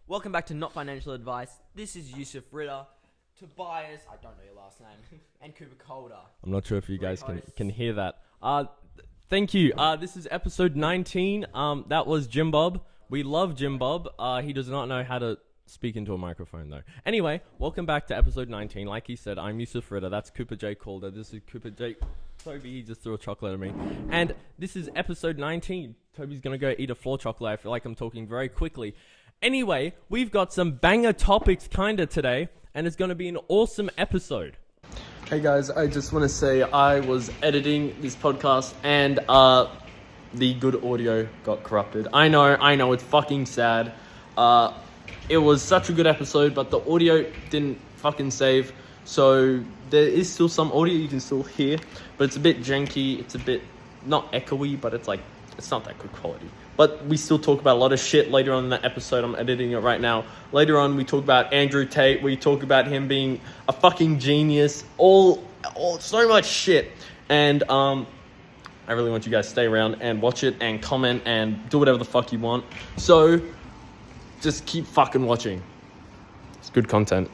Welcome back to Not Financial Advice. This is Yusuf Ritter, Tobias, I don't know your last name, and Cooper Calder. I'm not sure if you guys can hear that. Thank you. This is episode 19. That was Jim Bob. We love Jim Bob. He does not know how to speak into a microphone though. Anyway, welcome back to episode 19. Like he said, I'm Yusuf Ritter. That's Cooper J. Calder. This is Cooper J. Toby, he just threw a chocolate at me. And this is episode 19. Toby's going to go eat a floor chocolate. I feel like I'm talking very quickly. Anyway, we've got some banger topics kinda today, and it's going to be an awesome episode. Hey guys, I just want to say I was editing this podcast and the good audio got corrupted. I know, it's fucking sad. It was such a good episode, but the audio didn't fucking save. So there is still some audio you can still hear, but it's a bit janky. It's a bit not echoey, but it's not that good quality. But we still talk about a lot of shit later on in that episode. I'm editing it right now. Later on, we talk about Andrew Tate. We talk about him being a fucking genius. All so much shit. And I really want you guys to stay around and watch it and comment and do whatever the fuck you want. So just keep fucking watching. It's good content.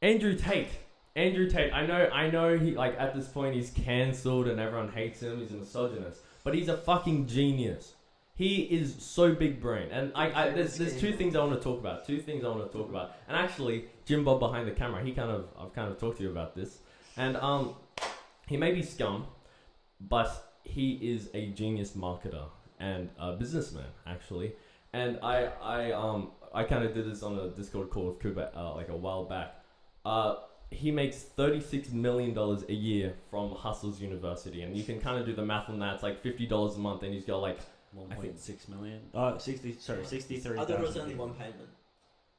Andrew Tate. I know he, like, at this point he's cancelled and everyone hates him. He's a misogynist. But he's a fucking genius. He is so big brain, and there's two things I want to talk about. And actually, Jim Bob behind the camera, I've kind of talked to you about this, and he may be scum, but he is a genius marketer and a businessman actually. And I kind of did this on a Discord call with Cooper like a while back. He makes $36 million a year from Hustle's University, and you can kind of do the math on that. It's like $50 a month, and he's got like 1.6 million. 63,000. I thought it was only one payment.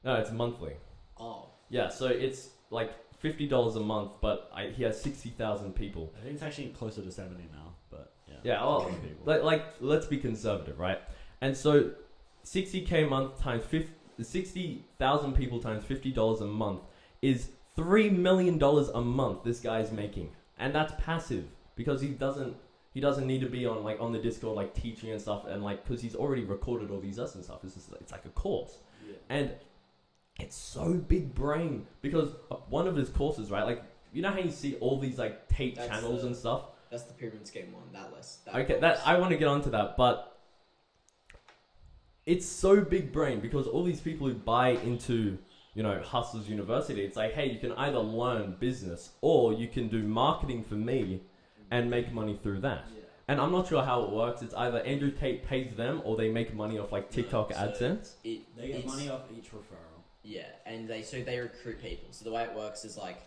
No, it's monthly. Oh. Yeah, so it's like $50 a month, but he has 60,000 people. I think it's actually closer to 70 now, but yeah. Yeah, well, let's be conservative, right? And so 60K a month times 60,000 people times $50 a month is $3 million a month this guy's making. And that's passive because he doesn't need to be on the Discord like teaching and stuff, and like because he's already recorded all these lessons and stuff. It's like a course, and it's so big brain because one of his courses, right? Like, you know how you see all these like Tate channels and stuff. That's the pyramid scheme one. I want to get onto that, but it's so big brain because all these people who buy into Hustle's University, it's like, hey, you can either learn business or you can do marketing for me and make money through that. Yeah. And I'm not sure how it works. It's either Andrew Tate pays them or they make money off like TikTok AdSense. They get money off each referral. Yeah, and they recruit people. So the way it works is like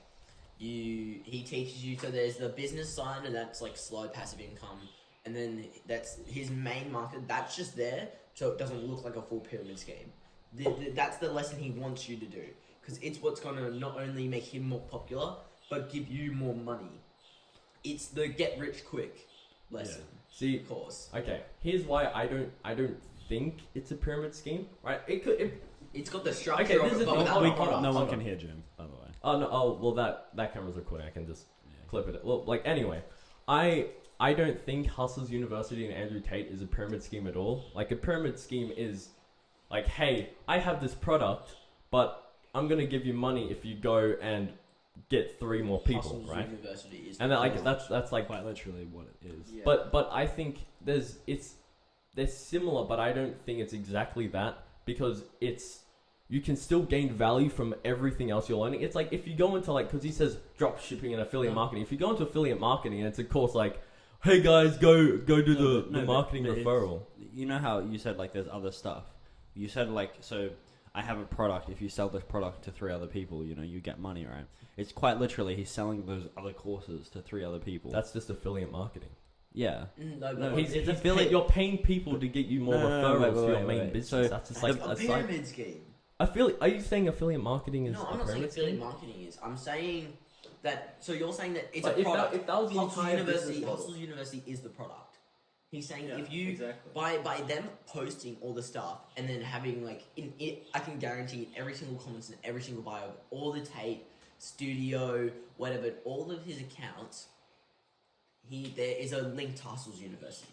he teaches you. So there's the business side, and that's like slow passive income, and then that's his main market. That's just there so it doesn't look like a full pyramid scheme. That's the lesson he wants you to do, because it's what's going to not only make him more popular but give you more money. It's the get rich quick lesson. Yeah. See, of course. Okay, here's why I don't think it's a pyramid scheme, right? It's got the structure of it, but without the product. No one can hear Jim, by the way. Oh no! Oh well, that camera's recording. I can just clip it. Well, like anyway, I don't think Hustle's University and Andrew Tate is a pyramid scheme at all. Like, a pyramid scheme is like, hey, I have this product, but I'm gonna give you money if you go and get 3 more people, Hustle's right? University is and then like that's like quite literally what it is. Yeah. But I think they're similar, but I don't think it's exactly that, because you can still gain value from everything else you're learning. It's like if you go into because he says drop shipping and affiliate marketing. If you go into affiliate marketing and it's a course like, hey guys, go do the marketing referral. You know how you said like there's other stuff. You said like, so I have a product. If you sell this product to 3 other people, you get money, right? It's quite literally he's selling those other courses to 3 other people. That's just affiliate marketing. Yeah. He's affiliate. You're paying people to get you more referrals to your main business. So that's just like a pyramid scheme. Are you saying affiliate marketing is? No, I'm not saying affiliate marketing is. I'm saying that. So you're saying that it's but a product. If that was the entire business model. Hustle's University is the product. He's saying if you by them posting all the stuff and then having like I can guarantee every single comment and every single bio, all the Tate studio, whatever, all of his accounts, there is a link to Hustle's University.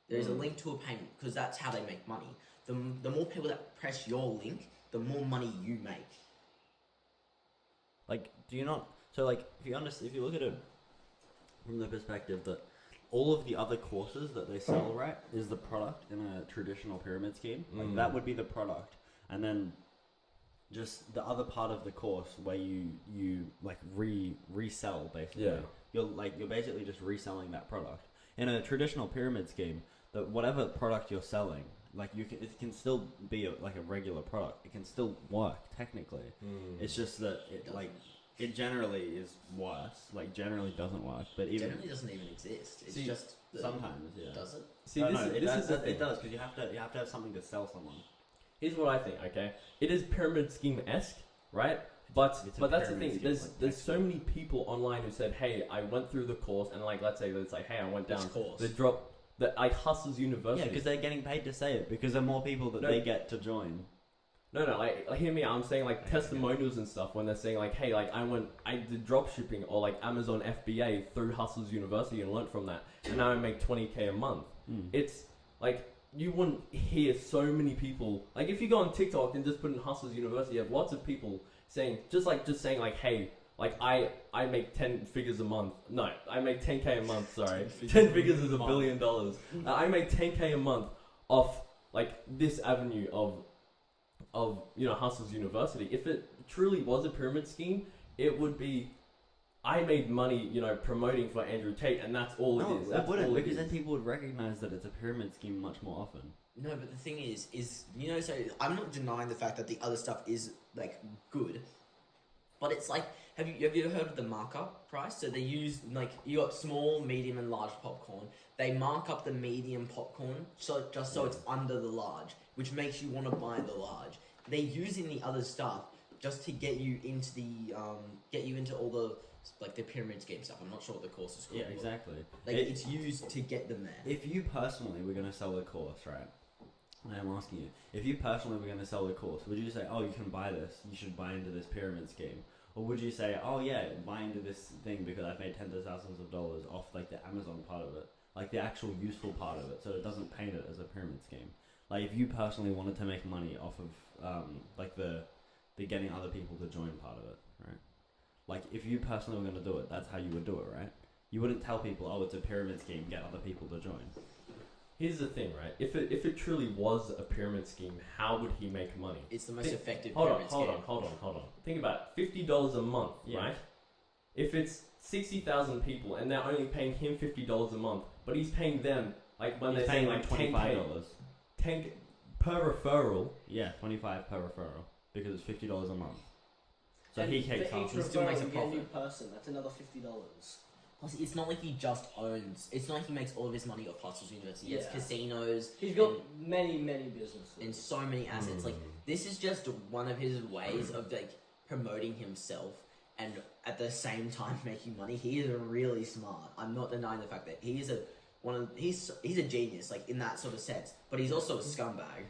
There is a link to a payment, because that's how they make money. The more people that press your link, the more money you make. Like, do you not? So, like, if you look at it from the perspective that all of the other courses that they sell, right, is the product in a traditional pyramid scheme. Like, that would be the product, and then just the other part of the course where you like resell basically. Yeah. You're basically just reselling that product in a traditional pyramid scheme. That whatever product you're selling, like it can still be like a regular product. It can still work technically. It's just that it generally is worse. Like generally doesn't work, but even Generally doesn't even exist. It's See, just sometimes, yeah. Does it? See, No, this, no, this is the thing. it does because you have to have something to sell someone. Here's what I think. Okay, it is pyramid scheme esque, right? But It's a that's the pyramid thing. scheme, There's like, there's so many people online who said, hey, I went through the course, and like let's say it's like, hey, I went down Which course? the drop. That like Hustlers University. Yeah, because they're getting paid to say it because there are more people that No. they get to join. No, like hear me out. I'm saying like testimonials and stuff when they're saying like, hey, like I did drop shipping or like Amazon FBA through Hustlers University and learnt from that, and now I make 20K a month. It's like you wouldn't hear so many people like if you go on TikTok and just put in Hustlers University, you have lots of people saying just saying like, hey, like I make 10 figures a month. No, I make 10K a month. Sorry, 10 figures is $1 billion. I make 10K a month off like this avenue of Hustlers University. If it truly was a pyramid scheme, it would be I made money, promoting for Andrew Tate, and that's all it is. That's it wouldn't all because it then is. people would recognize that it's a pyramid scheme much more often. No, but the thing is so I'm not denying the fact that the other stuff is like good, but it's like have you ever heard of the markup price? So they use like you got small, medium, and large popcorn. They mark up the medium popcorn so it's under the large, which makes you want to buy the large. They're using the other stuff just to get you into all the like the pyramid scheme stuff. I'm not sure what the course is called. Yeah, exactly. Like it's used to get them there. If you personally were going to sell the course, right? And I'm asking you, if you personally were going to sell the course, would you say, oh, you can buy this, you should buy into this pyramid scheme? Or would you say, oh yeah, buy into this thing because I've made tens of thousands of dollars off like the Amazon part of it, like the actual useful part of it, so it doesn't paint it as a pyramid scheme? Like if you personally wanted to make money off of like the getting other people to join part of it, right? Like if you personally were going to do it, that's how you would do it, right? You wouldn't tell people, oh, it's a pyramid scheme, get other people to join. Here's the thing, right? If it truly was a pyramid scheme, how would he make money? It's the most effective Hold pyramid scheme. on. Think about it. $50 a month, Yeah. right? If it's 60,000 people and they're only paying him $50 a month, but he's paying them like when He's they're paying saying like like $25. 10 per referral. Yeah, 25 per referral because it's $50 a month. So And he for takes half. each He still makes a referral, you get a new profit. person. That's another $50. Plus, it's not like he just owns. It's not like he makes all of his money off Hustlers University. He has Yeah. casinos. He's got many businesses. and so many assets. Like this is just one of his ways of like promoting himself and at the same time making money. He is really smart. I'm not denying the fact that he is he's a genius, like in that sort of sense. But he's also a scumbag.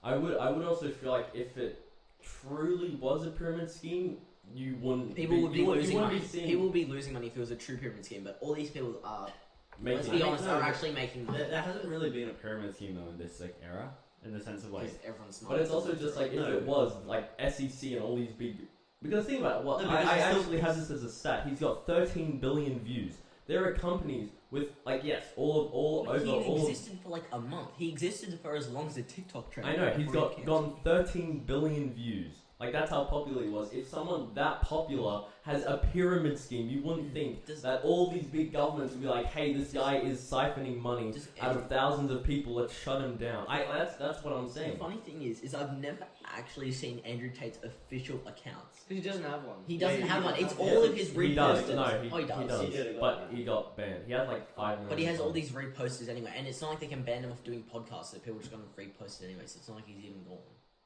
I would also feel like if it truly was a pyramid scheme, you wouldn't. People would be losing money. seeing People would be losing money if it was a true pyramid scheme. But all these people are, let's making. be honest, no, are actually making money. There hasn't really been a pyramid scheme though in this like era, in the sense of like. Because everyone's smart. But it's also just like if No. it was like SEC and all these big. Because think about it. Well, No, because I it's still- actually have this as a stat. He's got 13 billion views. There are companies with like all But over he all. existed for like a month. He existed for as long as the TikTok trend. I know he's before got he gone 13 billion views. Like that's how popular he was. If someone that popular has a pyramid scheme, you wouldn't think Does- that all these big governments would be like, "Hey, this guy is siphoning money Does out of thousands of people. Let's shut him down." That's what I'm The saying. funny thing is I've never actually seen Andrew Tate's official accounts. Because he doesn't have one. He doesn't Yeah, have one. It's doesn't all have of his He does. reposts. No, he does. He did, he got But banned. he got banned. He had like 5 million. But he has all followers. these reposters anyway, and it's not like they can ban him off doing podcasts, so people are just gonna repost it anyway. So it's not like he's even gone.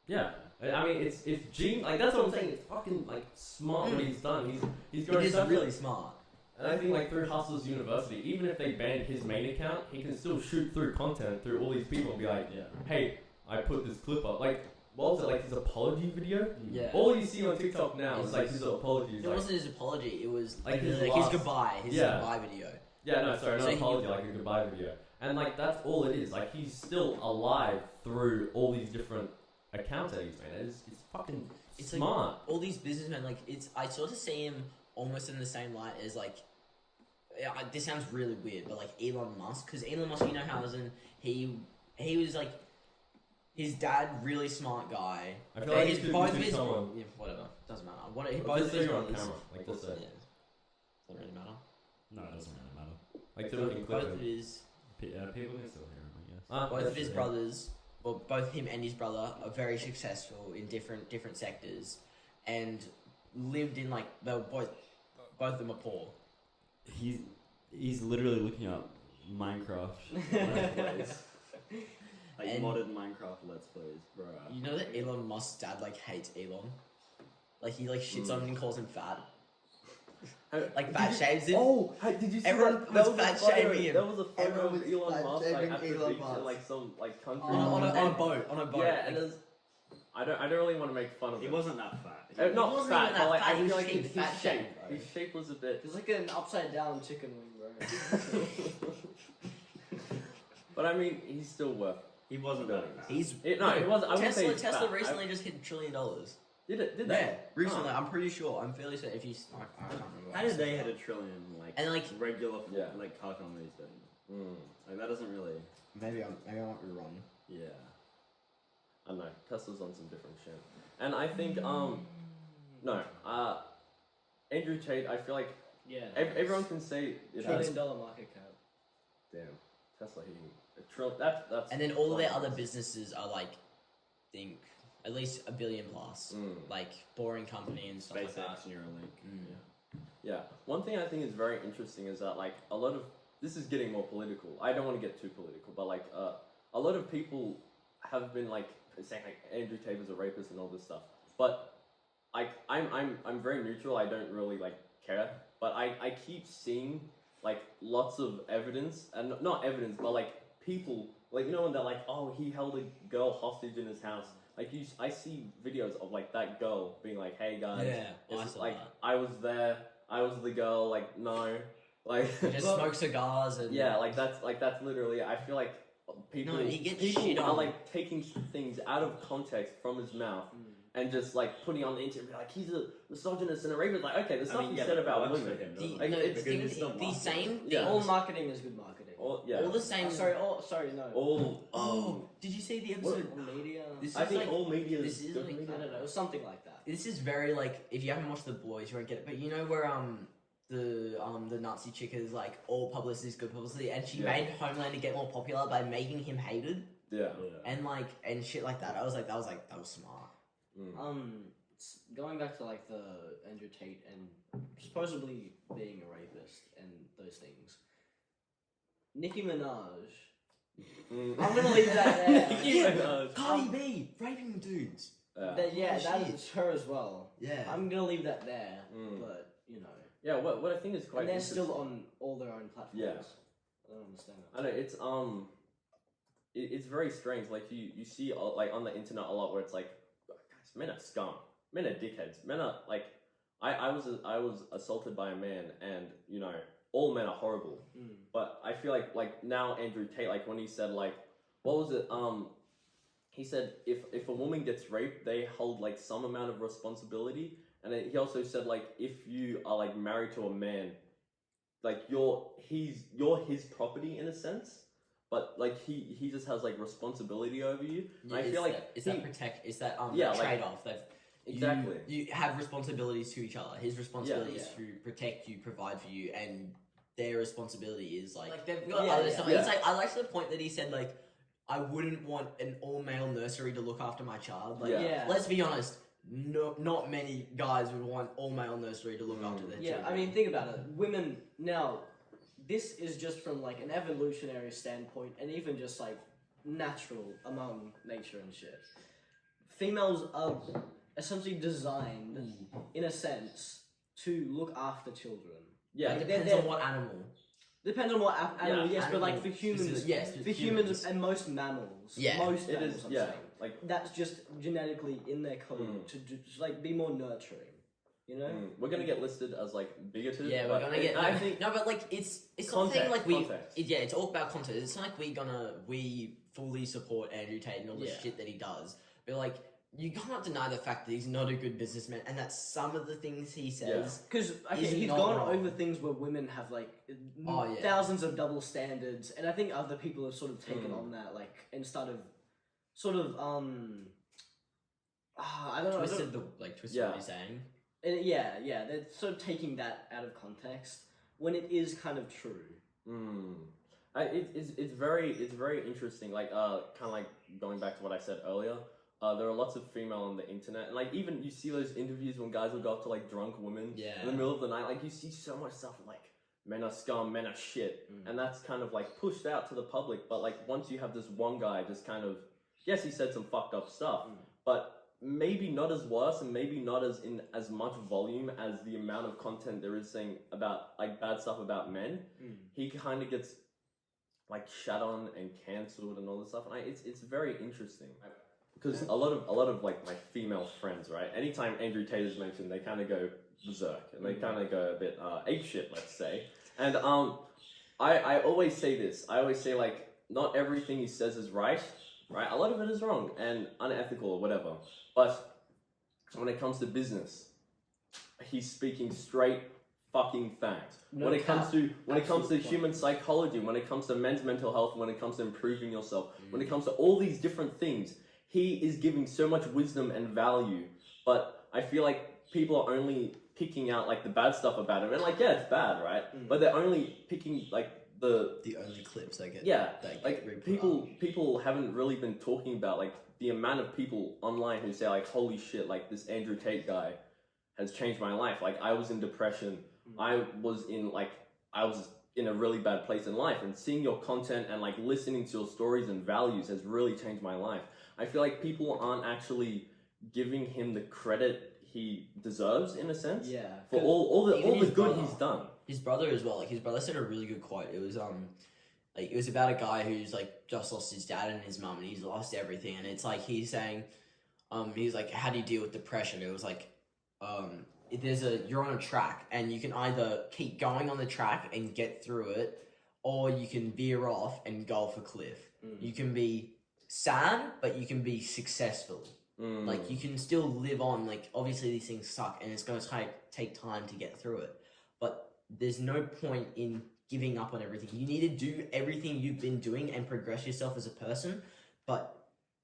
Yeah, I mean it's genius. Like that's what I'm saying. It's fucking like smart what he's done. He's It going is such a- really smart. And I think like through Hustlers University, even if they banned his main account, he can still shoot through content through all these people and be like, Yeah. hey, I put this clip up. Like, what was it, like his apology video? Yeah. All you see on TikTok now is like his apologies. It Like, wasn't his apology. It was Like like, his his last- goodbye. His Yeah. goodbye video. yeah, no, sorry, not So he- apology, like a goodbye video. And like that's all it is. Like he's still alive through all these different accounts that he's made. It's fucking It's smart. Like all these businessmen, like I sort of see him almost in the same light as like. Yeah, this sounds really weird, but like Elon Musk, because Elon Musk, you know how he was like his dad, really smart guy. I feel like his you should- both you of should his tell him. yeah, whatever doesn't matter. What both Just of so his you're on brothers. camera, like this. Yeah, doesn't really matter. No, it doesn't really matter. Like so we can clip Both of it. his People can still hear him, I guess. Ah, both of his that's- brothers, well, both him and his brother are very successful in different sectors, and lived in like they were both of them are poor. He's literally looking up Minecraft Let's Plays. Like And- modern Minecraft Let's Plays, bro. You know that Elon Musk's dad like hates Elon, like he like shits on him and calls him fat, like fat shames him. Oh, hey, did you see Everyone that? was That was a fat photo. shaming him. That was a photo Everyone of was Elon fat Musk like shaming at the Elon beach in Musk. like some like country. on a boat. Yeah, and there's. I don't really want to make fun of He him. wasn't that fat. He Not wasn't fat, even but that like fat, I he was feel like shaped his fat shape. shape, bro. His shape was a bit. It's like an upside down chicken wing, bro. But I mean, he's still worth. He wasn't that fat. He's It, no, it wasn't. I wouldn't say he's Tesla fat. recently just hit $1 trillion. Did it? Did Yeah, they? recently. Oh. I'm pretty sure. I'm fairly certain. If you, I can't remember. How did they hit $1 trillion like And, like- regular Yeah. like car companies don't? Mm, Like that doesn't really. Maybe I might be wrong. Yeah. I don't know. Tesla's on some different shit, and I think no, Andrew Tate. I feel like Yeah. everyone can say it has. $1 trillion market cap. Damn, Tesla hitting a trillion. That's. And then all of their other businesses are like, think at least $1 billion plus, like Boring Company and stuff like that. SpaceX, Neuralink. Yeah, one thing I think is very interesting is that like a lot of this is getting more political. I don't want to get too political, but like a lot of people have been like saying like Andrew Tate was a rapist and all this stuff. But I'm very neutral. I don't really like care. But I keep seeing like lots of evidence and not evidence, but like people like you know when they're like oh he held a girl hostage in his house. Like I see videos of like that girl being like hey guys Yeah, I it's saw like that. I was there. I was the girl. Like no, like Just smoke cigars and yeah, like that's literally. I feel like people No, he gets people shit are on. like taking things out of context from his mouth and just like putting on the internet like he's a misogynist and a rapist. Like okay, the stuff he said about women. Like, no, it's the, because the same Yeah. All marketing is good marketing. all, yeah, all the same. Sorry, no. all. Oh, did you see the episode? All media. This I is think like all media. this is like I don't know, something like that. this is very like if you haven't watched The Boys, you won't get it. But you know where the Nazi chick is like all publicity is good publicity, and she Yeah. made Homelander get more popular by making him hated Yeah. and like and shit like that. I was like that was smart. Going back to like the Andrew Tate and supposedly being a rapist and those things. Nicki Minaj. I'm gonna leave that there. Yeah. Cardi B raping dudes. Yeah, Oh, that shit. is her as well. Yeah. I'm gonna leave that there, Mm. but you know, Yeah. What I think is quite. and they're interesting- still on all their own platforms. Yeah. I don't understand that. I know it's it's very strange. Like you see like on the internet a lot where it's like, guys, men are scum, men are dickheads, men are like, I was assaulted by a man, and you know all men are horrible. But I feel like now Andrew Tate, like when he said like, what was it? He said if a woman gets raped, they hold like some amount of responsibility, and then he also said like if you are like married to a man, like you're his property in a sense. But like he just has like responsibility over you. And I feel like is that protect is that Yeah, that like- trade off that Exactly. you have responsibilities to each other. His responsibility is Yeah. to protect you, provide for you, and their responsibility is like they've got other yeah, stuff. yeah. It's like I like the point that he said like I wouldn't want an all male nursery to look after my child. Like Yeah. let's be honest, not many guys would want all male nursery to look after their Yeah, children. I mean, think about it. Women now. This is just from like an evolutionary standpoint, and even just like natural among nature and shit. Females are essentially designed, in a sense, to look after children. Yeah. it Like, depends on what animal. Depends on what animal, Yeah, yes, but like for animal humans, specific- yes, for humans and most mammals, Yeah. most It mammals, is. I'm Yeah. saying, Like that's just genetically in their code to just like be more nurturing, you know. we're gonna get listed as like bigoted. Yeah, but we're gonna get. I think no, but like it's Context, something like we. context. Yeah, it's all about context. It's not like we fully support Andrew Tate and all the Yeah. shit that he does. But like, you can't deny the fact that he's not a good businessman, and that some of the things he says. Because I think Is he's not gone wrong. over things where women have like Oh, yeah. thousands of double standards, and I think other people have sort of taken on that, like, and started sort of I don't know. Twisted Yeah. what he's saying. And yeah, they're sort of taking that out of context when it is kind of true. It's very interesting. Like kind of like going back to what I said earlier. There are lots of female on the internet, and like even you see those interviews when guys will go up to like drunk women Yeah. in the middle of the night. Like you see so much stuff like men are scum, men are shit, and that's kind of like pushed out to the public. But like once you have this one guy just kind of, yes, he said some fucked up stuff, but maybe not as worse, and maybe not as in as much volume as the amount of content there is saying about like bad stuff about men. He kind of gets like shat on and cancelled and all this stuff, and it's very interesting. Because a lot of like my female friends, right? Anytime Andrew Tate is mentioned, they kind of go berserk and they kind of go a bit ape shit, let's say. And I always say this. I always say like not everything he says is right. A lot of it is wrong and unethical or whatever. But when it comes to business, he's speaking straight fucking facts. When it comes to human psychology, when it comes to men's mental health, when it comes to improving yourself, when it comes to all these different things. He is giving so much wisdom and value, but I feel like people are only picking out like the bad stuff about him, and like yeah, it's bad, right? But they're only picking like the only clips that get like people haven't really been talking about like the amount of people online who say like holy shit, like this Andrew Tate guy has changed my life. Like I was in depression, I was in a really bad place in life, and seeing your content and like listening to your stories and values has really changed my life. I feel like people aren't actually giving him the credit he deserves in a sense. Yeah. For all the good brother. he's done. His brother as well. Like his brother said a really good quote. It was like it was about a guy who's like just lost his dad and his mum, and he's lost everything. And it's like he's saying, he's like, how do you deal with depression? It was like, you're on a track, and you can either keep going on the track and get through it, or you can veer off and go off a cliff. You can be sad, but you can be successful. Like you can still live on. Like obviously these things suck, and it's going to take time to get through it. But there's no point in giving up on everything. You need to do everything you've been doing and progress yourself as a person, but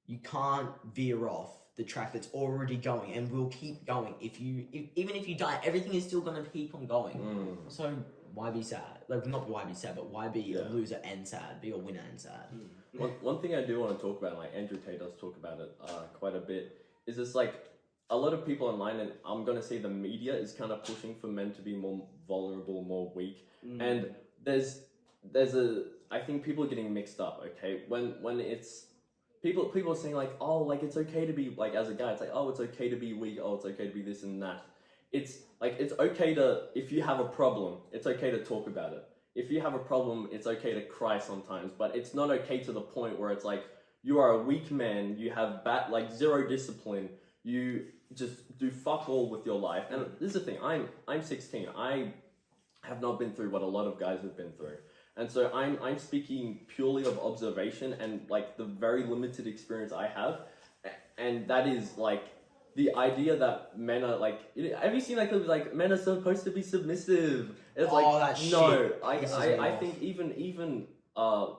you can't veer off the track that's already going and will keep going. Even if you die, everything is still going to keep on going. So why be sad? Like not why be sad, but why be a loser and sad? Be a winner and sad. One thing I do want to talk about, like Andrew Tate does talk about it quite a bit, is this like a lot of people online, and I'm gonna say the media is kind of pushing for men to be more vulnerable, more weak, and there's I think people are getting mixed up. Okay, when it's people are saying like, oh, like it's okay to be like as a guy, it's like, oh, it's okay to be weak, oh, it's okay to be this and that. It's like it's okay to, if you have a problem, it's okay to talk about it. If you have a problem, it's okay to cry sometimes, but it's not okay to the point where it's like you are a weak man, you have like zero discipline, you just do fuck all with your life. And this is the thing, I'm 16. I have not been through what a lot of guys have been through. And so I'm speaking purely of observation and like the very limited experience I have. And that is like the idea that men are like, have you seen like men are supposed to be submissive? It's like, no, I think even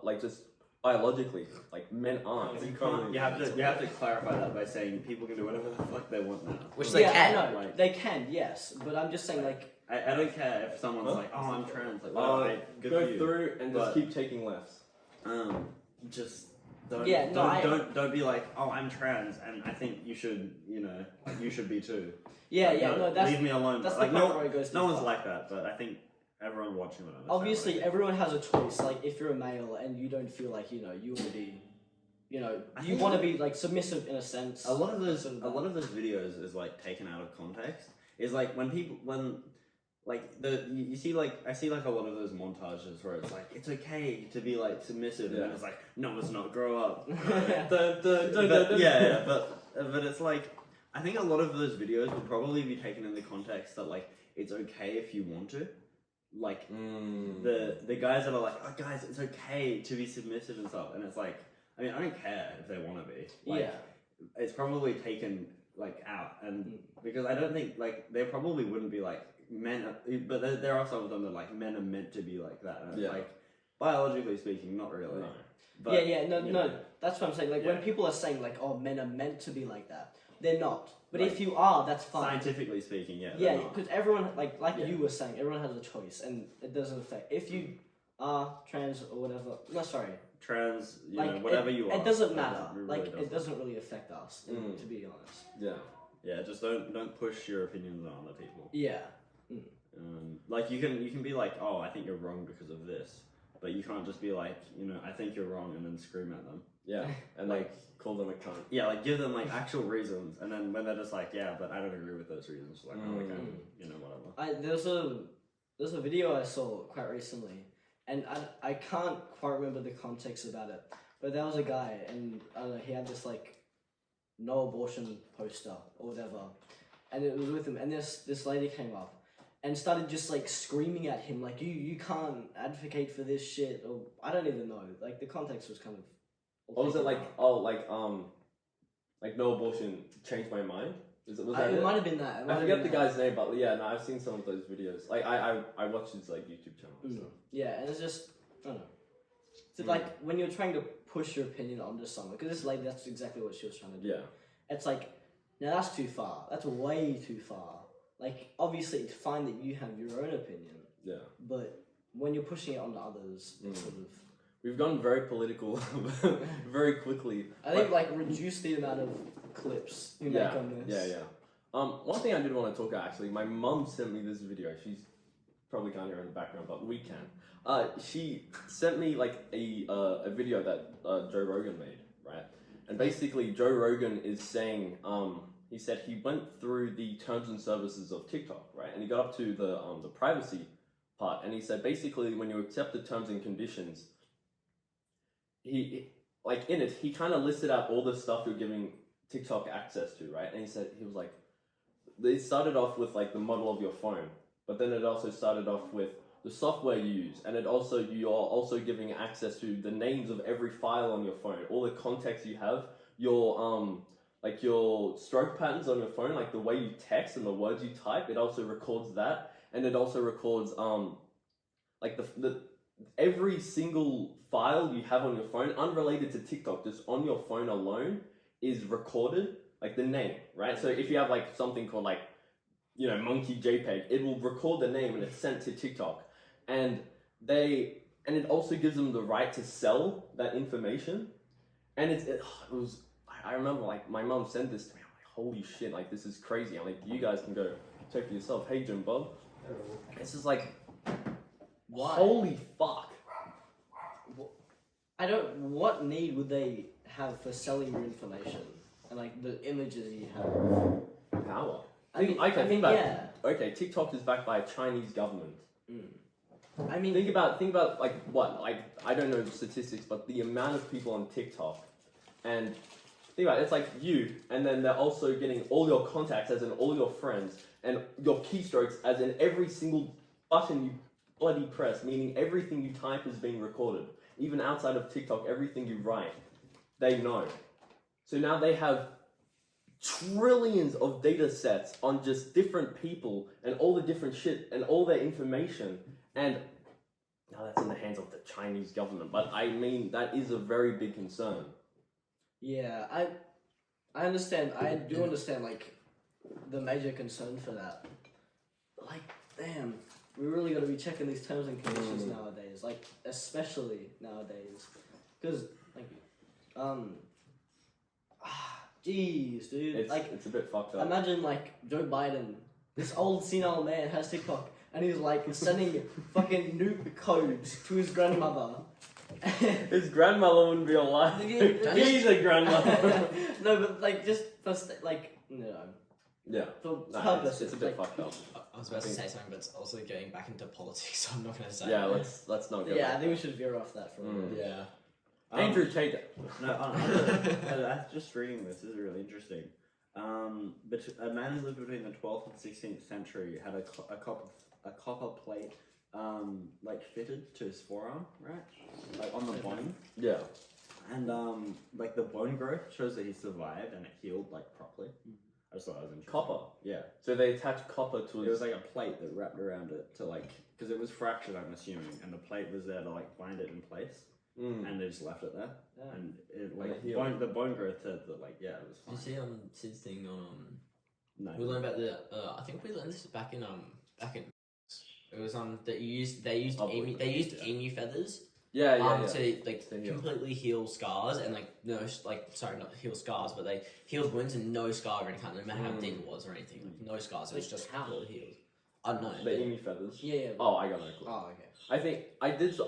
like just biologically, like men aren't. You have to clarify that by saying people can do whatever the fuck they want now. Which they can. No, they can, yes, but I'm just saying like. I don't care if someone's like, oh, I'm trans. Like, go through and just keep taking lefts. Just don't don't be like, oh, I'm trans, and I think you should, you should be too. That's leave me alone. That's like, the part where it goes. No one's like that, but I think everyone watching it. Obviously, everyone has a choice. Like, if you're a male and you don't feel like you want to be, you want to be like submissive in a sense. A lot of those videos is like taken out of context. Is like when I see like a lot of those montages where it's like it's okay to be like submissive, and then it's like no, it's not. Grow up. But it's like I think a lot of those videos will probably be taken in the context that like it's okay if you want to, like the guys that are like, oh guys, it's okay to be submissive and stuff, and it's like I mean I don't care if they want to be. Like, it's probably taken like out, and because I don't think like they probably wouldn't be like men, but there are some of them that like men are meant to be like that. And, like biologically speaking, not really. No. But, no. That's what I'm saying. Like when people are saying like, "Oh, men are meant to be like that," they're not. But if you are, that's fine. Scientifically speaking, Yeah, because everyone, like you were saying, everyone has a choice, and it doesn't affect. If you are trans or whatever, no, sorry, trans, like, whatever you are. It doesn't matter. Really it doesn't really affect us, to be honest. Yeah, just don't push your opinions on other people. Yeah. Like you can be like, oh, I think you're wrong because of this, but you can't just be like, I think you're wrong and then scream at them. Yeah, and like call them a cunt. Yeah, like give them like actual reasons, and then when they're just like, yeah, but I don't agree with those reasons, like, whatever. There's a video I saw quite recently, and I can't quite remember the context about it, but there was a guy, and I don't know, he had this like no abortion poster or whatever, and it was with him, and this lady came up and started just like screaming at him like, you can't advocate for this shit, or I don't even know, like the context was kind of. Or was it like like no abortion changed my mind? Was that it might have been that. I forget the guy's name, but yeah, no, I've seen some of those videos. Like I watched his like YouTube channel. So. Yeah, and it's just I don't know. So like when you're trying to push your opinion onto someone, because this lady, that's exactly what she was trying to do. Yeah. It's like, now that's too far. That's way too far. Like obviously it's fine that you have your own opinion. Yeah. But when you're pushing it onto others, it's sort of. We've gone very political very quickly. I think like reduce the amount of clips you make on this. Yeah. One thing I did want to talk about actually, my mum sent me this video. She's probably can't hear in the background, but we can. She sent me like a video that Joe Rogan made, right? And basically Joe Rogan is saying, he said he went through the terms and services of TikTok, right? And he got up to the privacy part, and he said basically when you accept the terms and conditions, he like in it, he kind of listed out all the stuff you're giving TikTok access to, right? And he was like, they started off with like the model of your phone, but then it also started off with the software you use, and you are also giving access to the names of every file on your phone, all the contacts you have, your like your stroke patterns on your phone, like the way you text and the words you type, it also records that, and it also records like the every single file you have on your phone, unrelated to TikTok, just on your phone alone, is recorded, like the name, right? So if you have like something called like, monkey JPEG, it will record the name and it's sent to TikTok. And it also gives them the right to sell that information. And I remember like my mom sent this to me, I'm like, holy shit, like this is crazy. I'm like, you guys can go check for yourself. Hey Jim Bob. It's just like, why? Holy fuck. What need would they have for selling your information and like the images you have? Power. Yeah. TikTok is backed by a Chinese government. I mean, think about like what, like I don't know the statistics, but the amount of people on TikTok, and think about it, it's like you, and then they're also getting all your contacts, as in all your friends, and your keystrokes, as in every single button you bloody press, meaning everything you type is being recorded. Even outside of TikTok, everything you write, they know. So now they have trillions of data sets on just different people and all the different shit and all their information. And now that's in the hands of the Chinese government. But I mean, that is a very big concern. Yeah, I understand. I do understand, like, the major concern for that. Like, damn, we really got to be checking these terms and conditions nowadays. Like, especially nowadays. Because, like, jeez, dude. It's a bit fucked up. Imagine, like, Joe Biden, this old senile man has TikTok, and he's, like, sending fucking nuke codes to his grandmother. His grandmother wouldn't be alive. He's a grandmother. No, but, like, just for, Yeah. For purpose. It's a bit fucked up. I was about to say something, but it's also going back into politics, so I'm not going to say Yeah, let's not go Yeah, back. I think we should veer off that for a minute. Yeah. Andrew Tate. That's just reading this. This is really interesting. But a man who lived between the 12th and 16th century had a copper plate, like fitted to his forearm, right? Like on the bone. Yeah. And like the bone growth shows that he survived and it healed like properly. I just thought that was interesting. Copper. Yeah. So they attach copper to It was like a plate that wrapped around it to like, because it was fractured, I'm assuming, and the plate was there to like bind it in place, and they just left it there, and it like the bone growth said that like it was fine. Did you see Sid's thing on No. We learned about the I think we learned this back in it was that they used emu feathers to like completely heal scars and like not heal scars, but they healed wounds and no scar or anything, no matter how deep it was or anything, like no scars. It was just completely healed. I don't know. The emu feathers. Yeah. Oh, I got no clue. Oh, okay. I think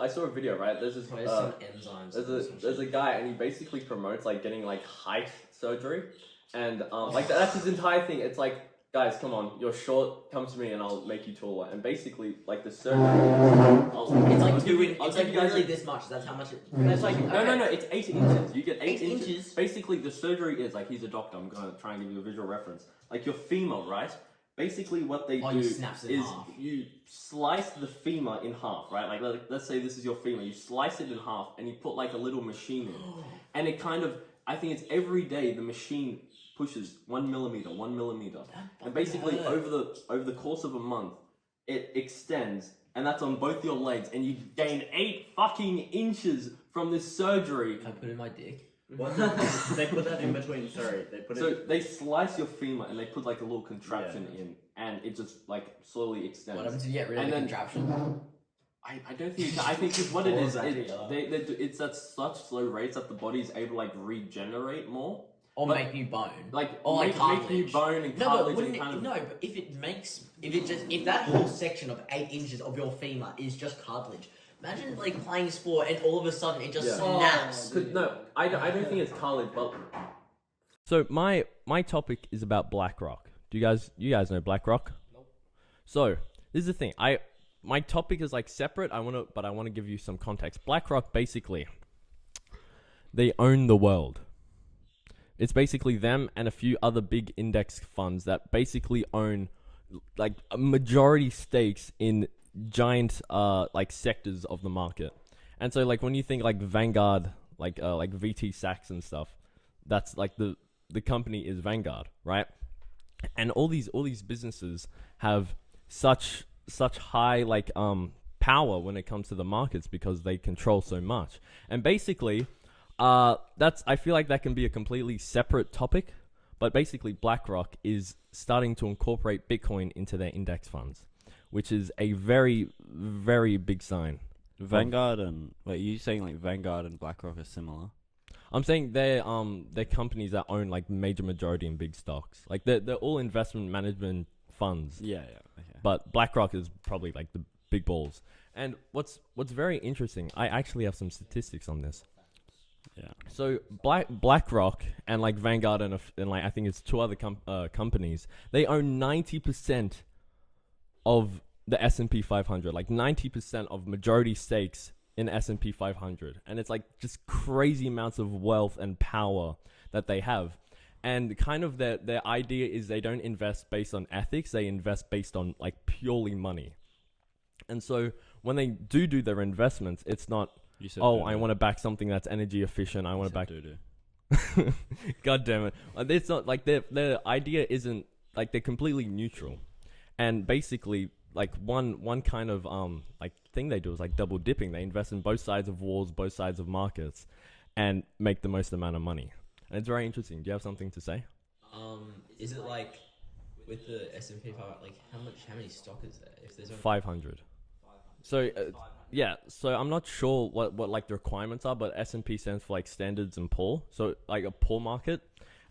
I saw a video, right? There's this Some enzymes. there's a guy and he basically promotes like getting like height surgery, and like that's his entire thing. It's like, guys, come on, you're short, come to me and I'll make you taller. And basically, like the surgery, It's like literally this much. That's how much it. It's like no, it's 8 inches. You get 8 inches. Basically, the surgery is like, he's a doctor. I'm gonna try and give you a visual reference. Like your femur, right? Basically, what they do is you slice the femur in half, right? Like let's say this is your femur. You slice it in half and you put like a little machine in, and it kind of, I think it's every day the machine pushes 1 millimeter, and basically over the course of a month, it extends, and that's on both your legs, and you gain 8 fucking inches from this surgery. Can I put in my dick? What? They put that in between. Sorry, They slice your femur and they put like a little contraption in, and it just like slowly extends. What happens if you get rid of the contraption? I don't think you can. I think it's what it is. It's at such slow rates that the body is able to like regenerate more. Or make new bone. Like, or make new bone and cartilage and kind of... No, but if that whole section of 8 inches of your femur is just cartilage, imagine like playing sport and all of a sudden it just snaps. No, I don't think it's cartilage, but... So my topic is about BlackRock. Do you guys know BlackRock? Nope. So this is the thing. My topic is like separate. I want to give you some context. BlackRock basically, they own the world. It's basically them and a few other big index funds that basically own like a majority stakes in giant like sectors of the market. And so like when you think like Vanguard, like VT Sachs and stuff, that's like the company is Vanguard, right? And all these businesses have such high like power when it comes to the markets because they control so much. And basically I feel like that can be a completely separate topic, but basically BlackRock is starting to incorporate Bitcoin into their index funds, which is a very, very big sign. Vanguard and you saying like Vanguard and BlackRock are similar? I'm saying they're companies that own like major majority in big stocks. Like they're all investment management funds. Yeah. Okay. But BlackRock is probably like the big balls. And what's very interesting, I actually have some statistics on this. Yeah. So BlackRock and like Vanguard and like I think it's 2 other companies, they own 90% of the S&P 500, like 90% of majority stakes in S&P 500, and it's like just crazy amounts of wealth and power that they have. And kind of their idea is they don't invest based on ethics, they invest based on like purely money. And so when they do their investments, it's not, I want to back something that's energy efficient. I want to back. God damn it! It's not like their idea isn't like they're completely neutral, and basically like one kind of like thing they do is like double dipping. They invest in both sides of wars, both sides of markets, and make the most amount of money. And it's very interesting. Do you have something to say? Is it like with the S&P 500? Like how many stock is there? If there's 500. So. Yeah, so I'm not sure what like the requirements are, but S&P stands for like Standards and Poor, so like a poor market,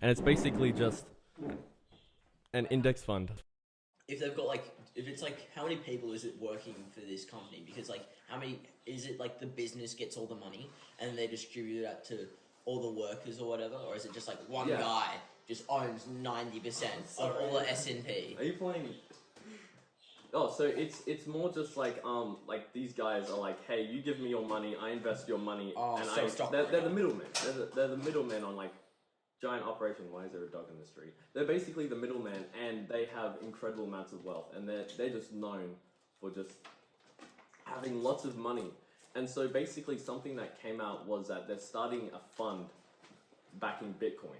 and it's basically just an index fund. If they've got if it's like how many people is it working for this company? Because like how many is it like the business gets all the money and they distribute that to all the workers or whatever, or is it just like one guy just owns 90% of all the S&P? Are you playing? Oh, so it's more just like these guys are like, hey, you give me your money, I invest your money, they're the middlemen. They're the middlemen on like giant operation. Why is there a dog in the street? They're basically the middlemen, and they have incredible amounts of wealth, and they're just known for just having lots of money. And so basically something that came out was that they're starting a fund backing Bitcoin.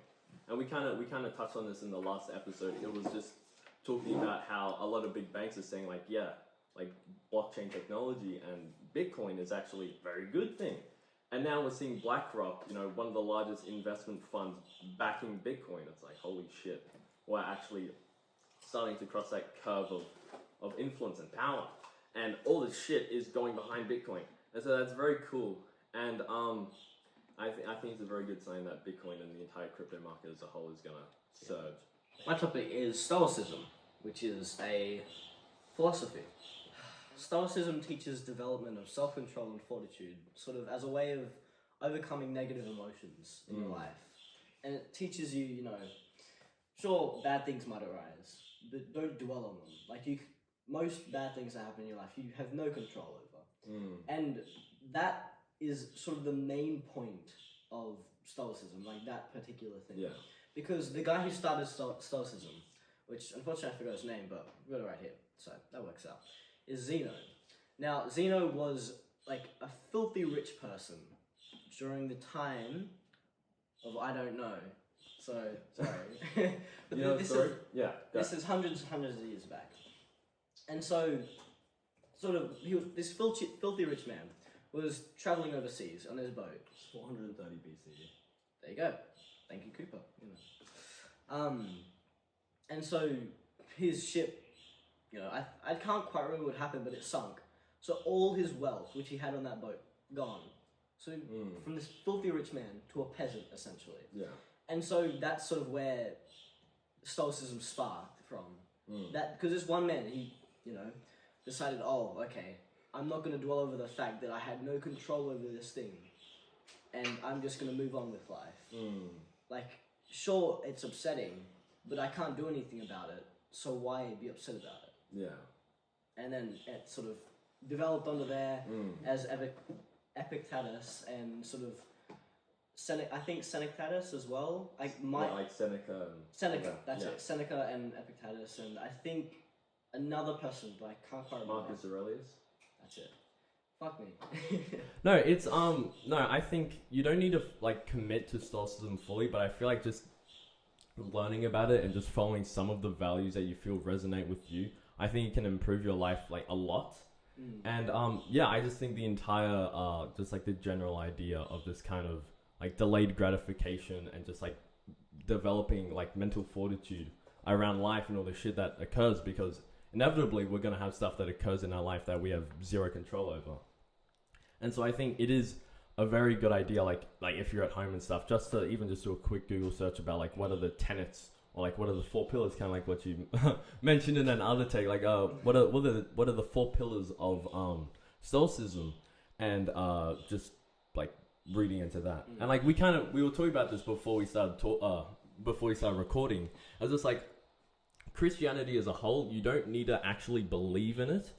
And we kind of touched on this in the last episode. It was just talking about how a lot of big banks are saying like, yeah, like blockchain technology and Bitcoin is actually a very good thing. And now we're seeing BlackRock, you know, one of the largest investment funds backing Bitcoin. It's like, holy shit, we're actually starting to cross that curve of influence and power. And all this shit is going behind Bitcoin. And so that's very cool. And I think it's a very good sign that Bitcoin and the entire crypto market as a whole is going to surge. My topic is Stoicism, which is a philosophy. Stoicism teaches development of self-control and fortitude, sort of as a way of overcoming negative emotions in your life. And it teaches you, you know, sure, bad things might arise, but don't dwell on them. Like, most bad things that happen in your life, you have no control over. And that is sort of the main point of Stoicism, like that particular thing. Yeah. Because the guy who started Stoicism, which unfortunately I forgot his name, but I've got it right here, so that works out, is Zeno. Now, Zeno was like a filthy rich person during the time of I don't know. So, sorry. But You know, this sorry? is Yeah. this is hundreds of years back. And so, sort of, this filthy rich man was traveling overseas on his boat. 430 BC. There you go. Thank you, Cooper. You know. And so his ship, you know, I can't quite remember what happened, but it sunk. So all his wealth, which he had on that boat, gone. So from this filthy rich man to a peasant, essentially. Yeah. And so that's sort of where Stoicism sparked from. That because this one man, he, you know, decided, oh, okay, I'm not going to dwell over the fact that I had no control over this thing, and I'm just going to move on with life. Like, sure, it's upsetting, but I can't do anything about it, so why be upset about it? Yeah. And then it sort of developed onto there as Epictetus and sort of I think Senectatus as well. Like Seneca. Seneca, that's yeah. it. Seneca and Epictetus, and I think another person, but I can't quite remember. Marcus Aurelius. That's it. Fuck me. No, it's no. I think you don't need to like commit to Stoicism fully, but I feel like just learning about it and just following some of the values that you feel resonate with you, I think it can improve your life like a lot. And yeah, I just think the entire just like the general idea of this kind of like delayed gratification and just like developing like mental fortitude around life and all the shit that occurs, because inevitably we're going to have stuff that occurs in our life that we have zero control over. And so I think it is a very good idea, like if you're at home and stuff, just to even just do a quick Google search about like what are the tenets or like what are the 4 pillars, kind of like what you mentioned in another take, like what are the 4 pillars of Stoicism, and just like reading into that. And like we were talking about this before we started recording. I was just like, Christianity as a whole, you don't need to actually believe in it,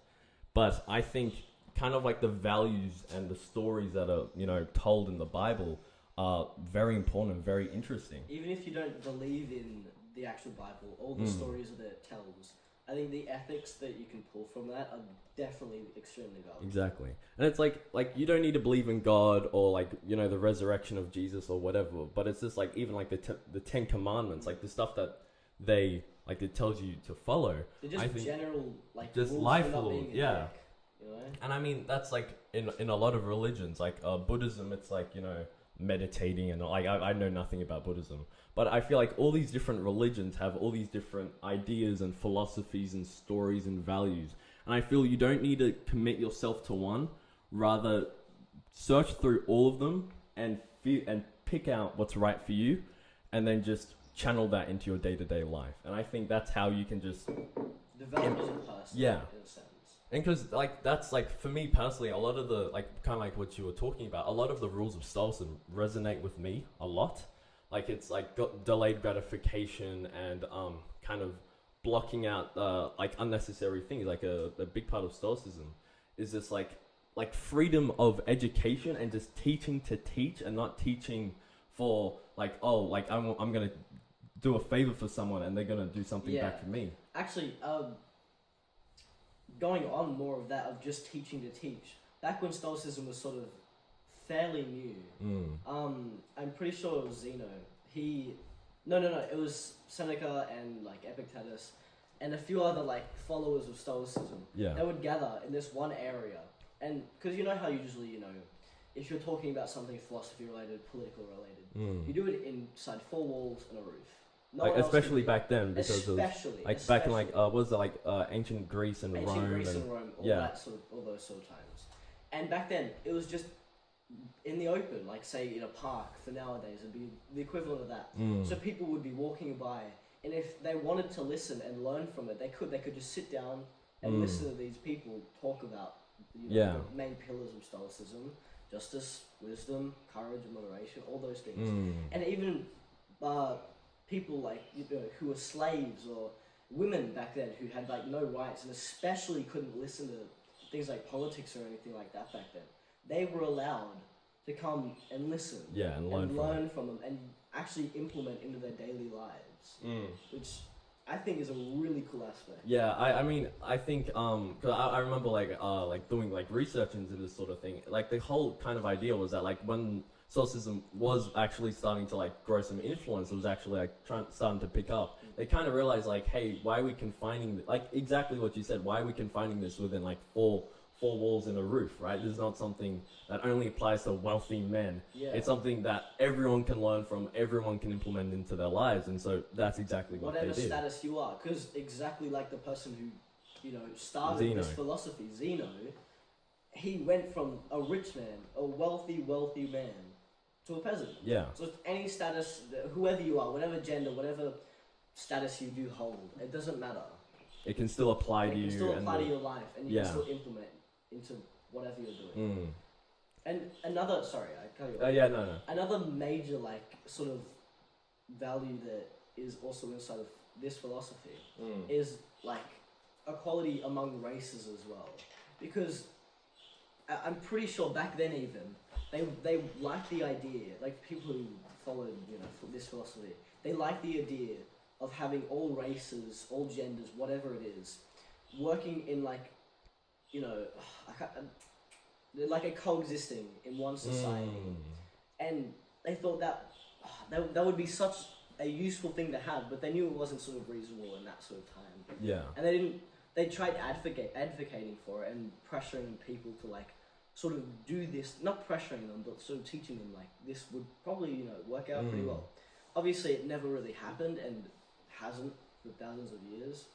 but I think kind of like the values and the stories that are, you know, told in the Bible are very important and very interesting. Even if you don't believe in the actual Bible, all the stories that it tells, I think the ethics that you can pull from that are definitely extremely valuable. Exactly. And it's like you don't need to believe in God or like, you know, the resurrection of Jesus or whatever, but it's just like even like the 10 Commandments, like the stuff that they like it tells you to follow. They're just general like just rules life for not rules, being a yeah. dick, you know? And I mean that's like in a lot of religions, like Buddhism, it's like, you know, meditating, and like I know nothing about Buddhism, but I feel like all these different religions have all these different ideas and philosophies and stories and values, and I feel you don't need to commit yourself to one, rather search through all of them and pick out what's right for you, and then just channel that into your day-to-day life. And I think that's how you can just Develop as a person, yeah. in a sense. And because like that's like for me personally, a lot of the like kind of like what you were talking about, a lot of the rules of Stoicism resonate with me a lot. Like it's like delayed gratification and kind of blocking out like unnecessary things. Like a big part of Stoicism is just like freedom of education and just teaching to teach, and not teaching for like, oh, like I'm gonna do a favor for someone and they're gonna do something back for me. Actually, going on more of that of just teaching to teach, back when Stoicism was sort of fairly new. I'm pretty sure it was Zeno. No, it was Seneca and like Epictetus, and a few other like followers of Stoicism. Yeah. They would gather in this one area, and because you know how usually if you're talking about something philosophy related, political related, you do it inside four walls and a roof. No Like one else especially can do back then, because especially, of like back in like what was it, like ancient Greece and ancient Rome Greece and and Rome, all yeah. all those sort of times. And back then, it was just in the open, like say in a park. For nowadays, it'd be the equivalent of that. So people would be walking by, and if they wanted to listen and learn from it, they could just sit down and listen to these people talk about the main pillars of Stoicism: justice, wisdom, courage, and moderation. All those things, and even people like who were slaves or women back then who had like no rights and especially couldn't listen to things like politics or anything like that back then. They were allowed to come and listen, and learn from them and actually implement into their daily lives, which I think is a really cool aspect. Yeah, I mean, I think, cause I remember like doing like research into this sort of thing. Like the whole kind of idea was that like when Stoicism was actually starting to like grow some influence, it was actually like starting to pick up. They kind of realized like, hey, why are we confining, like exactly what you said, why are we confining this within like four walls and a roof, right? This is not something that only applies to wealthy men. Yeah. It's something that everyone can learn from, everyone can implement into their lives, and so that's exactly what Whatever they did. status you are, because exactly like the person who started Zeno. this philosophy, Zeno, he went from a rich man, a wealthy man, to a peasant. Yeah. So any status, whoever you are, whatever gender, whatever status you do hold, it doesn't matter. It can still apply to you. It can still apply and to your life, and you can still implement into whatever you're doing. And another, sorry, I cut you off. No. Another major like sort of value that is also inside of this philosophy is like equality among races as well, because I'm pretty sure back then even they liked the idea, like people who followed this philosophy, they liked the idea of having all races, all genders, whatever it is, working in like like a coexisting in one society, and they thought that would be such a useful thing to have, but they knew it wasn't sort of reasonable in that sort of time. Yeah. And they tried advocating for it and pressuring people to like sort of do this, not pressuring them, but sort of teaching them like this would probably work out pretty well. Obviously, it never really happened and hasn't for thousands of years.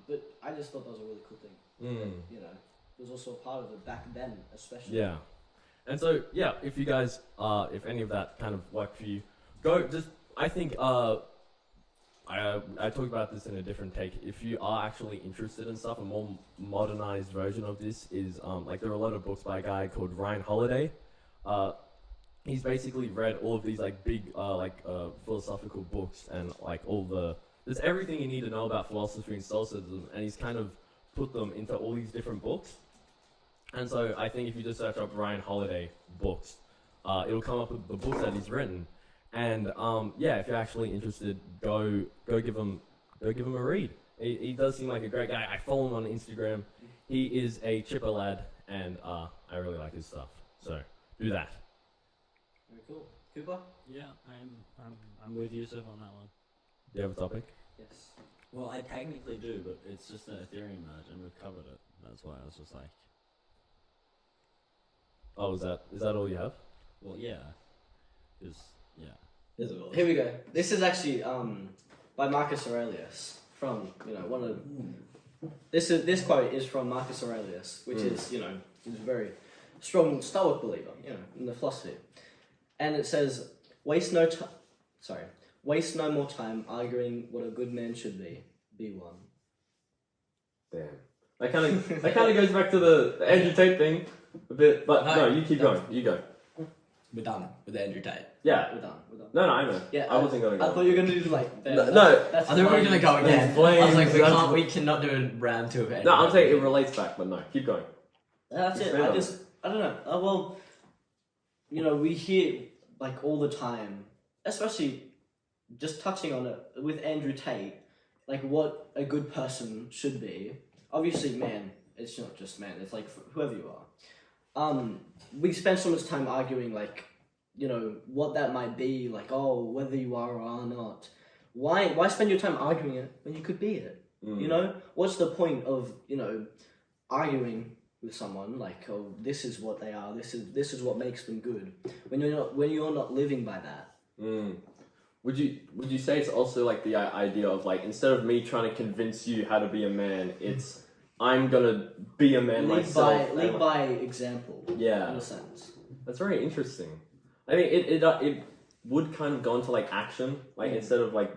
But I just thought that was a really cool thing. That, it was also a part of it back then, especially. Yeah. And so, yeah, if you guys, if any of that kind of worked for you, go just, I think, I talked about this in a different take. If you are actually interested in stuff, a more modernized version of this is, like, there are a lot of books by a guy called Ryan Holiday. He's basically read all of these, like, big, philosophical books and, like, there's everything you need to know about philosophy and Stoicism, and he's kind of put them into all these different books. And so I think if you just search up Ryan Holiday books, it'll come up with the books that he's written. And if you're actually interested, go give him a read. He does seem like a great guy. I follow him on Instagram. He is a chipper lad, and I really like his stuff. So do that. Very cool. Cooper? Yeah, I'm with Yusuf on that one. Do you have a topic? Yes. Well, I technically do, but it's just an Ethereum merge, and we've covered it. That's why I was just like, Oh, is that all you have? well, yeah, because Here we go. This is actually by Marcus Aurelius from one of this quote is from Marcus Aurelius, which is he's a very strong Stoic believer in the philosophy, and it says waste no more time arguing what a good man should be. Be one. Damn. That kind of goes back to the Andrew Tate thing a bit, but no, you keep going. You go. We're done with Andrew Tate. Yeah. We're done. No, I know. Yeah, I wasn't going to go. I thought you were gonna do like No, That's I thought we were gonna go again. Flames, I was like, that's- we cannot do a round two of Andrew No, I'm Tate. saying it relates back, but no, keep going. That's it. Expand on I don't know. We hear like all the time, especially just touching on it with Andrew Tate, like what a good person should be. Obviously, man, it's not just man. It's like whoever you are. we spend so much time arguing, like, what that might be, like, whether you are or are not. Why spend your time arguing it when you could be it? What's the point of arguing with someone like, this is what they are, this is what makes them good, when you're not living by that. Would you say it's also like the idea of like, instead of me trying to convince you how to be a man, it's I'm gonna be a man myself. Lead by example. Yeah, in a sense. That's very interesting. I think it would kind of go into like action, like instead of like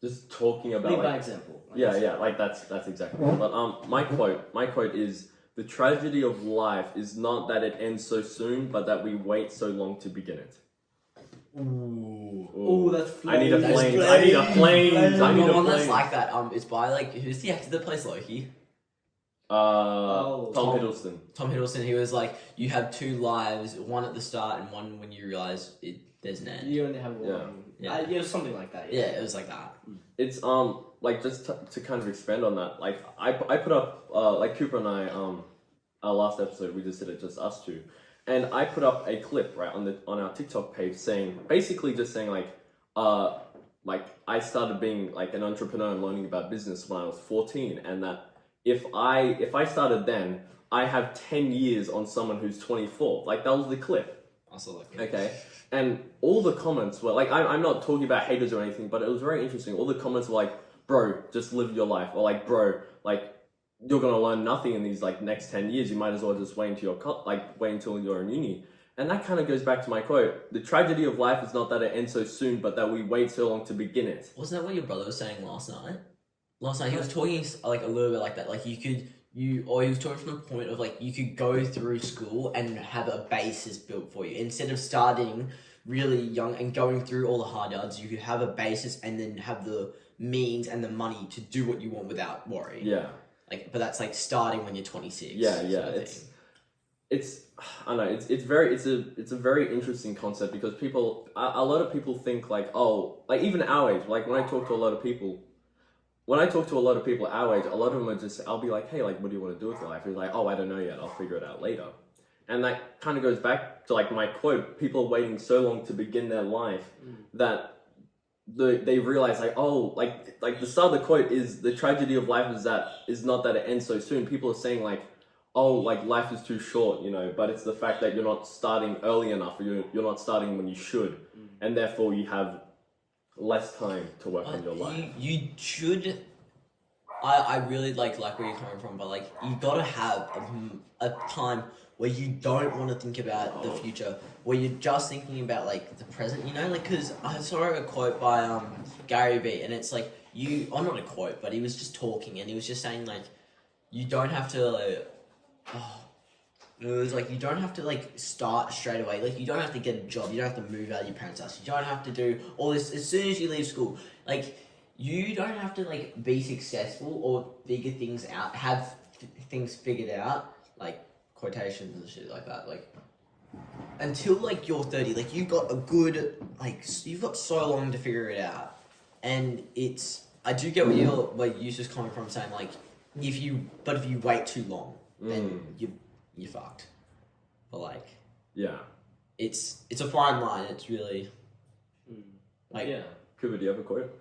just talking about lead like, by example. Like that's exactly it. But my quote is, the tragedy of life is not that it ends so soon, but that we wait so long to begin it. Ooh, that's flames. I need a flames. I need a flames. I need a one that's flames. like that. It's by like, who's the actor that plays Loki? Tom Hiddleston. Tom Hiddleston. He was like, you have two lives, one at the start and one when you realize there's an end. You only have one. Yeah, something like that. Yeah, it was like that. It's like just to kind of expand on that. Like I put up like Cooper and I our last episode we just did it, just us two, and I put up a clip right on our TikTok page saying like I started being like an entrepreneur and learning about business when I was 14, and that if I started then, I have 10 years on someone who's 24. Like, that was the clip. Also like okay, and all the comments were like, I'm not talking about haters or anything, but it was very interesting. All the comments were like, bro, just live your life, or like, bro, like, you're gonna learn nothing in these like next 10 years. You might as well just wait until you're in uni. And that kind of goes back to my quote: the tragedy of life is not that it ends so soon, but that we wait so long to begin it. Wasn't that what your brother was saying last night? Last night he was talking like a little bit like that. Like he was talking from a point of like, you could go through school and have a basis built for you. Instead of starting really young and going through all the hard yards, you could have a basis and then have the means and the money to do what you want without worry. Yeah. Like, but that's like starting when you're 26. Yeah. It's I don't know, it's a very interesting concept, because a lot of people think like, like even our age, like when I talk to a lot of people our age, a lot of them are just, I'll be like, hey, like, what do you want to do with your life? He's like, I don't know yet, I'll figure it out later. And that kind of goes back to like my quote: people are waiting so long to begin their life that they realize like, like the start of the quote is, the tragedy of life is not that it ends so soon. People are saying like, like life is too short, but it's the fact that you're not starting early enough, or you're not starting when you should, and therefore you have less time to work on your life. You should. I really like where you're coming from, but like, you gotta have a time where you don't want to think about the future, where you're just thinking about like the present, like, because I saw a quote by Gary Vee, and it's like, not a quote, but he was just talking, and he was just saying like, you don't have to like, it was like, you don't have to like start straight away, like you don't have to get a job, you don't have to move out of your parents' house, you don't have to do all this as soon as you leave school, like you don't have to like be successful or figure things out, have things figured out, like quotations and shit like that, like until like you're 30, like you've got you've got so long to figure it out. And I do get where you're just coming from, saying like, if you wait too long, then you're fucked. But like, yeah, it's a fine line. It's really like, yeah. Cooper, do you have a quote?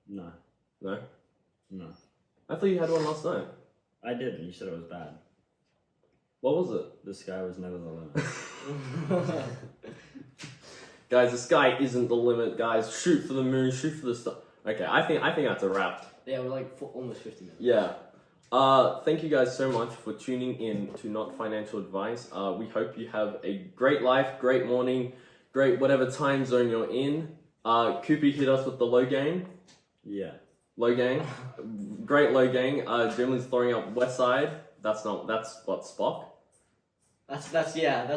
No. No? No. I thought you had one last night. I did, and you said it was bad. What was it? The sky was never the limit. Guys, the sky isn't the limit, guys. Shoot for the moon, shoot for the star. Okay, I think that's a wrap. Yeah, we're like almost 50 minutes. Yeah. Thank you guys so much for tuning in to Not Financial Advice. We hope you have a great life, great morning, great whatever time zone you're in. Cooper hit us with the low gang. Yeah. Low gang. Great low gang. Jimlin's throwing up West Side. That's what, Spock? That's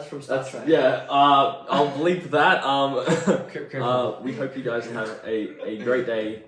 from Star Trek. Yeah, I'll bleep that. We hope you guys have a great day.